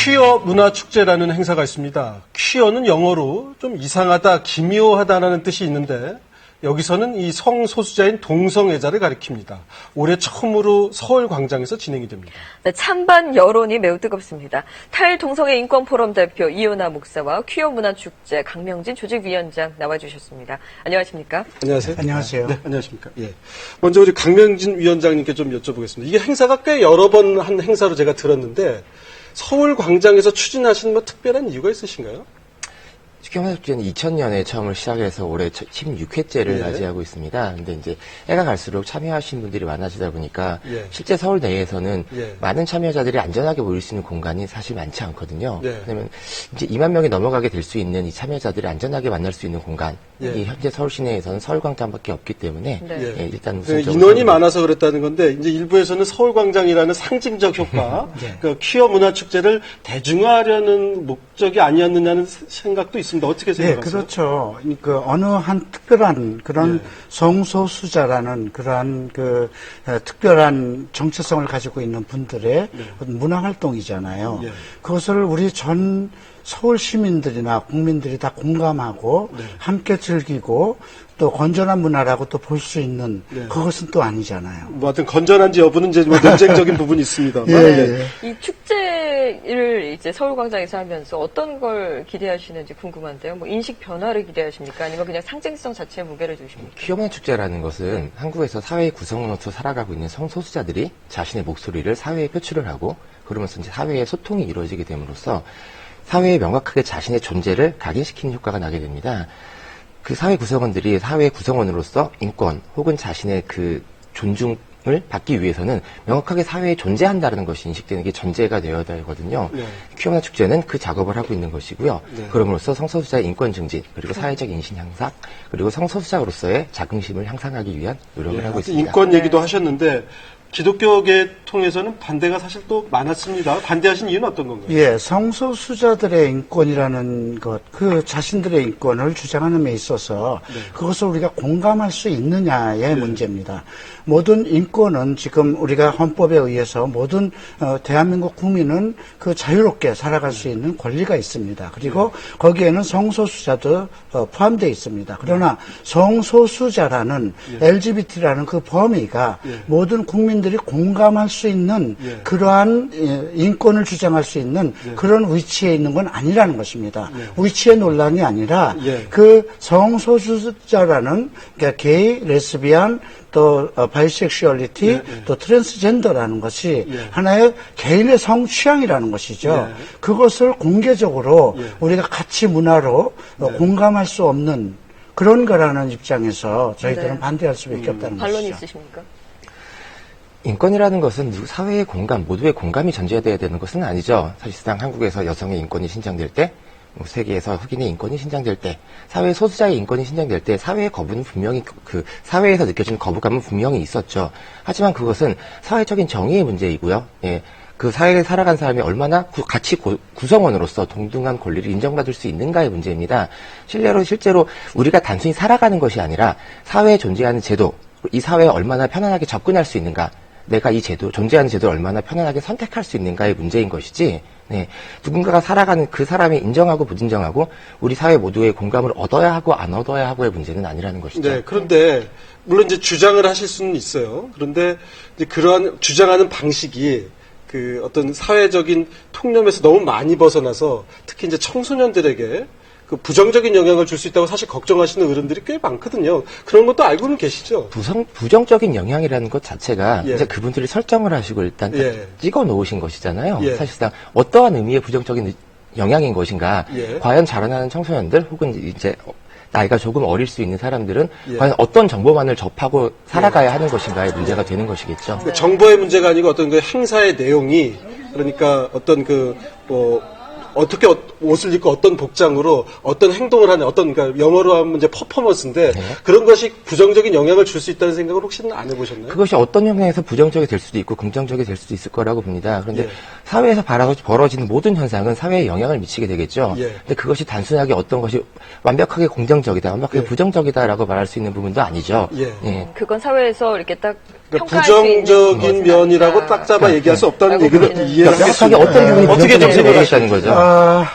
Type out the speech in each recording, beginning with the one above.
퀴어 문화축제라는 행사가 있습니다. 퀴어는 영어로 좀 이상하다, 기묘하다라는 뜻이 있는데 여기서는 이 성소수자인 동성애자를 가리킵니다. 올해 처음으로 서울광장에서 진행이 됩니다. 네, 찬반 여론이 매우 뜨겁습니다. 탈동성애 인권포럼 대표 이윤아 목사와 퀴어 문화축제 강명진 조직위원장 나와주셨습니다. 안녕하십니까? 안녕하세요. 안녕하세요. 네, 안녕하십니까? 예. 먼저 우리 강명진 위원장님께 좀 여쭤보겠습니다. 이게 행사가 꽤 여러 번 한 행사로 제가 들었는데 서울광장에서 추진하신 뭐 특별한 이유가 있으신가요? 퀴어 문화축제는 2000년에 처음을 시작해서 올해 16회째를 맞이하고 있습니다. 근데 이제 해가 갈수록 참여하신 분들이 많아지다 보니까 실제 서울 내에서는 많은 참여자들이 안전하게 모일 수 있는 공간이 사실 많지 않거든요. 왜냐면 이제 2만 명이 넘어가게 될 수 있는 이 참여자들이 안전하게 만날 수 있는 공간이 현재 서울 시내에서는 서울광장밖에 없기 때문에 일단 우선적으로 인원이 많아서 그랬다는 건데 이제 일부에서는 서울광장이라는 상징적 효과, 그 퀴어 문화축제를 대중화하려는 목적이 아니었느냐는 생각도 있습니다. 어떻게 생각하세요? 네, 그렇죠. 그 어느 한 특별한 그런 성소수자라는 그러한 그 특별한 정체성을 가지고 있는 분들의 문화 활동이잖아요. 그것을 우리 전 서울 시민들이나 국민들이 다 공감하고 함께 즐기고 또 건전한 문화라고 또 볼 수 있는 그것은 또 아니잖아요. 뭐 하여튼 건전한지 여부는 이제 뭐 논쟁적인 부분이 있습니다. 이 축제를 이제 서울광장에서 하면서 어떤 걸 기대하시는지 궁금한데요. 뭐 인식 변화를 기대하십니까? 아니면 그냥 상징성 자체에 무게를 두십니까? 퀴어 문화축제라는 것은 한국에서 사회의 구성원으로서 살아가고 있는 성소수자들이 자신의 목소리를 사회에 표출을 하고 그러면서 이제 사회의 소통이 이루어지게 됨으로써 사회에 명확하게 자신의 존재를 각인시키는 효과가 나게 됩니다. 그 사회 구성원들이 사회 구성원으로서 인권 혹은 자신의 그 존중을 받기 위해서는 명확하게 사회에 존재한다는 것이 인식되는 게 전제가 되어야 되거든요. 퀴어 문화축제는 그 작업을 하고 있는 것이고요. 그럼으로써 성소수자의 인권 증진, 그리고 사회적 인식 향상, 그리고 성소수자로서의 자긍심을 향상하기 위한 노력을 하고 있습니다. 인권 얘기도 하셨는데 기독교계 통해서는 반대가 사실 또 많았습니다. 반대하신 이유는 어떤 건가요? 예, 성소수자들의 인권이라는 것, 그 자신들의 인권을 주장하는 데 있어서 그것을 우리가 공감할 수 있느냐의 문제입니다. 모든 인권은 지금 우리가 헌법에 의해서 모든 대한민국 국민은 그 자유롭게 살아갈 수 있는 권리가 있습니다. 그리고 거기에는 성소수자도 포함되어 있습니다. 그러나 성소수자라는 LGBT라는 그 범위가 모든 국민들이 공감할 수 있는 그러한 인권을 주장할 수 있는 그런 위치에 있는 건 아니라는 것입니다. 위치의 논란이 아니라 그 성소수자라는 그러니까 게이, 레스비안, 또 바이섹슈얼리티, 또 트랜스젠더라는 것이 하나의 개인의 성취향이라는 것이죠. 그것을 공개적으로 우리가 가치 문화로 공감할 수 없는 그런 거라는 입장에서 저희들은 반대할 수밖에 없다는 것이죠. 반론이 있으십니까? 인권이라는 것은 사회의 공감, 모두의 공감이 전제돼야 되는 것은 아니죠. 사실상 한국에서 여성의 인권이 신장될 때, 세계에서 흑인의 인권이 신장될 때, 사회 소수자의 인권이 신장될 때 사회의 거부는 분명히 그 사회에서 느껴지는 거부감은 분명히 있었죠. 하지만 그것은 사회적인 정의의 문제이고요. 그 사회에 살아간 사람이 얼마나 같이 구성원으로서 동등한 권리를 인정받을 수 있는가의 문제입니다. 실제로 우리가 단순히 살아가는 것이 아니라 사회에 존재하는 제도, 이 사회에 얼마나 편안하게 접근할 수 있는가, 내가 이 제도, 존재하는 제도를 얼마나 편안하게 선택할 수 있는가의 문제인 것이지, 누군가가 살아가는 그 사람이 인정하고 부인정하고 우리 사회 모두의 공감을 얻어야 하고 안 얻어야 하고의 문제는 아니라는 것이죠. 네, 그런데 물론 이제 주장을 하실 수는 있어요. 그런데 이제 그러한 주장하는 방식이 그 어떤 사회적인 통념에서 너무 많이 벗어나서 특히 이제 청소년들에게 그 부정적인 영향을 줄 수 있다고 사실 걱정하시는 어른들이 꽤 많거든요. 그런 것도 알고는 계시죠? 부정적인 영향이라는 것 자체가 이제 그분들이 설정을 하시고 일단 찍어 놓으신 것이잖아요. 사실상 어떠한 의미의 부정적인 영향인 것인가. 과연 자라나는 청소년들 혹은 이제 나이가 조금 어릴 수 있는 사람들은 과연 어떤 정보만을 접하고 살아가야 하는 것인가의 문제가 되는 것이겠죠. 그러니까 정보의 문제가 아니고 어떤 그 행사의 내용이 그러니까 어떤 그 어떻게 옷을 입고 어떤 복장으로 어떤 행동을 하는 그러니까 영어로 하면 이제 퍼포먼스인데 그런 것이 부정적인 영향을 줄 수 있다는 생각을 혹시는 안 해보셨나요? 그것이 어떤 영향에서 부정적이 될 수도 있고 긍정적이 될 수도 있을 거라고 봅니다. 그런데 사회에서 벌어지는 모든 현상은 사회에 영향을 미치게 되겠죠. 근데 그것이 단순하게 어떤 것이 완벽하게 긍정적이다, 완벽하게 부정적이다라고 말할 수 있는 부분도 아니죠. 그건 사회에서 이렇게 딱 그러니까 평가할 수 있는 부정적인 것은 면이라고 아니다. 딱 잡아 얘기할 수 없다는 알고 얘기를 보시는 이해를 명확하게 하겠습니다. 어떤 부분이 어떻게 부정적인지 정리를 모르겠다는 거죠.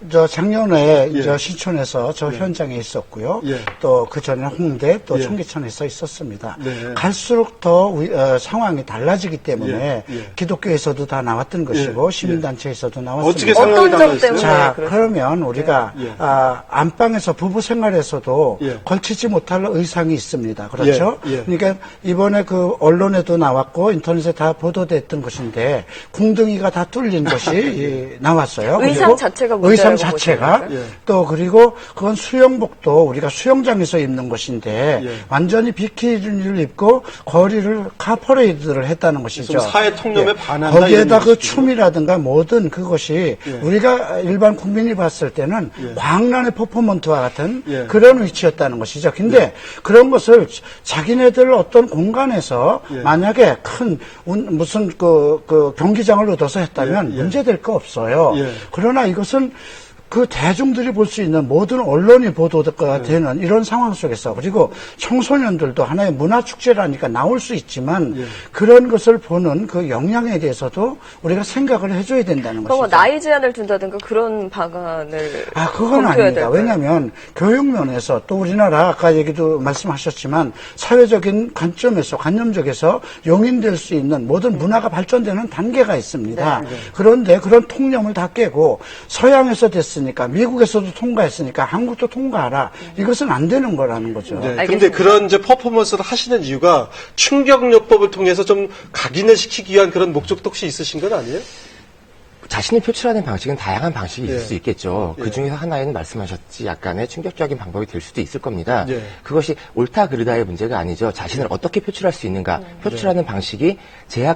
저 작년에 예. 저 신촌에서 저 현장에 있었고요. 예. 또 그 전에 홍대 또 예. 청계천에서 있었습니다. 네. 갈수록 더 상황이 달라지기 때문에 예. 예. 기독교에서도 다 나왔던 것이고 예. 시민단체에서도 어떻게 나왔습니다. 상황이 어떤 점 달라졌어요? 때문에? 자, 그렇습니다. 그러면 우리가 예. 안방에서 부부 생활에서도 예. 걸치지 못할 의상이 있습니다. 그렇죠? 예. 예. 그러니까 이번에 그 언론에도 나왔고 인터넷에 다 보도됐던 것인데 궁둥이가 다 뚫린 것이 나왔어요. 의상 그리고 자체가 의상 문제라고 자체가 보시는 거예요? 또 그리고 그건 수영복도 우리가 수영장에서 입는 것인데 예. 완전히 비키니를 입고 거리를 카퍼레이드를 했다는 것이죠. 좀 사회 통념에 반한다 거기에다 이런 그 얘기죠. 춤이라든가 모든 그것이 예. 우리가 일반 국민이 봤을 때는 광란의 퍼포먼트와 같은 예. 그런 위치였다는 것이죠. 근데 그런 것을 자기네들 어떤 공간에서 예. 만약에 큰 무슨 그 경기장을 얻어서 했다면 예. 예. 문제될 거 없어요. 예. 그러나 이것은 그 대중들이 볼 수 있는 모든 언론이 보도가 되는 이런 상황 속에서 그리고 청소년들도 하나의 문화축제라니까 나올 수 있지만 예. 그런 것을 보는 그 영향에 대해서도 우리가 생각을 해줘야 된다는 그럼 뭐 것이죠. 나이 제한을 둔다든가 그런 방안을 그건 검토해야 아닙니다. 될까요? 왜냐하면 교육면에서 또 우리나라 아까 얘기도 말씀하셨지만 사회적인 관점에서 관념적에서 용인될 수 있는 모든 문화가 발전되는 단계가 있습니다. 그런데 그런 통념을 다 깨고 서양에서 됐으니까 미국에서도 통과했으니까 한국도 통과하라. 이것은 안 되는 거라는 거죠. 네, 알겠습니다. 근데 그런 이제 퍼포먼스를 하시는 이유가 충격요법을 통해서 좀 각인을 시키기 위한 그런 목적도 혹시 있으신 건 아니에요? 자신을 표출하는 방식은 다양한 방식이 있을 예. 수 있겠죠. 예. 그 중에서 하나에는 말씀하셨지 약간의 충격적인 방법이 될 수도 있을 겁니다. 예. 그것이 옳다 그르다의 문제가 아니죠. 자신을 어떻게 표출할 수 있는가, 표출하는 방식이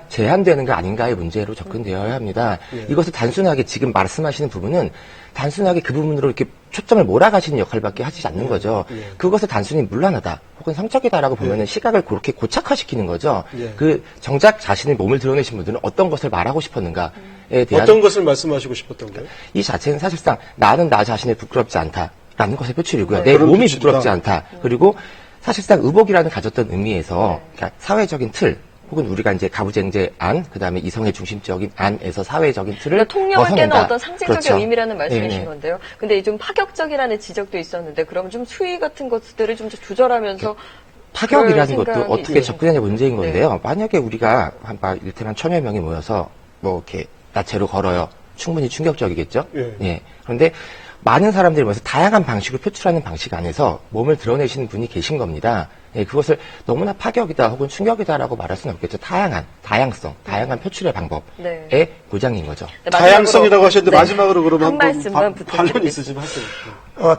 제한되는가 아닌가의 문제로 접근되어야 합니다. 이것을 단순하게 지금 말씀하시는 부분은 단순하게 그 부분으로 이렇게 초점을 몰아가시는 역할밖에 하지 않는 거죠. 그것을 단순히 문란하다 혹은 성적이다라고 보면은 시각을 그렇게 고착화시키는 거죠. 예. 그 정작 자신의 몸을 드러내신 분들은 어떤 것을 말하고 싶었는가에 대한 어떤 것을 말씀하시고 싶었던 거예요? 이 자체는 사실상 나는 나 자신을 부끄럽지 않다라는 것의 표출이고요. 네. 내 그런 몸이 표출이다. 부끄럽지 않다. 그리고 사실상 의복이라는 가졌던 의미에서 그러니까 사회적인 틀 혹은 우리가 이제 가부쟁제 안, 그다음에 이성의 중심적인 안에서 사회적인 틀을 그러니까 통념을 깨는 벗어낸다. 어떤 상징적인 그렇죠. 의미라는 말씀이신 네, 네. 건데요. 근데 좀 파격적이라는 지적도 있었는데 그럼 좀 수위 같은 것들을 좀 조절하면서 파격이라는 그럴 것도 생각이 어떻게 있어요. 접근하냐 문제인 네. 건데요. 만약에 우리가 이를테면 1000여 명이 모여서 뭐 이렇게 나체로 걸어요. 충분히 충격적이겠죠. 예. 그런데 많은 사람들이 모여서 다양한 방식으로 표출하는 방식 안에서 몸을 드러내시는 분이 계신 겁니다. 예, 그것을 너무나 파격이다 혹은 충격이다라고 말할 수는 없겠죠. 다양성, 다양한 표출의 방법의 네. 보장인 거죠. 네, 다양성이라고 하셨는데 네. 마지막으로 그러면 한 말씀만 반론 부탁드립니다. 있으시면 하세요.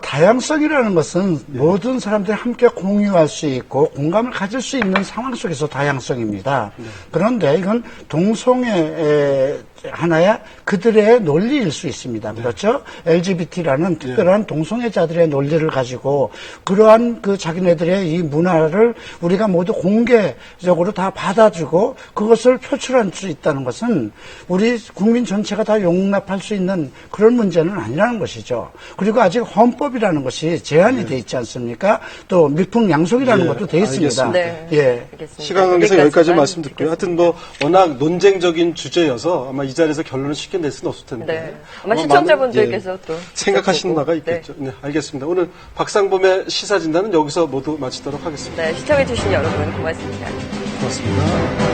다양성이라는 것은 모든 사람들이 함께 공유할 수 있고 공감을 가질 수 있는 상황 속에서 다양성입니다. 그런데 이건 동성애 하나의 그들의 논리일 수 있습니다. 그렇죠? LGBT라는 특별한 동성애자들의 논리를 가지고 그러한 그 자기네들의 이 문화를 우리가 모두 공개적으로 다 받아주고 그것을 표출할 수 있다는 것은 우리 국민 전체가 다 용납할 수 있는 그런 문제는 아니라는 것이죠. 그리고 아직 헌법이라는 것이 제한이 돼 있지 않습니까? 또 밀풍양속이라는 것도 돼 있습니다. 알겠습니다. 네. 예. 알겠습니다. 시간 관계상 여기까지 말씀 듣고요. 듣겠습니다. 하여튼 뭐 워낙 논쟁적인 주제여서 아마 이 자리에서 결론을 쉽게 낼 수는 없을 텐데. 네. 아마 아마 시청자분들께서 많은, 또 생각하시는 지켜보고. 바가 있겠죠. 네, 알겠습니다. 오늘 박상범의 시사진단은 여기서 모두 마치도록 하겠습니다. 네, 시청해주신 여러분 고맙습니다. 고맙습니다.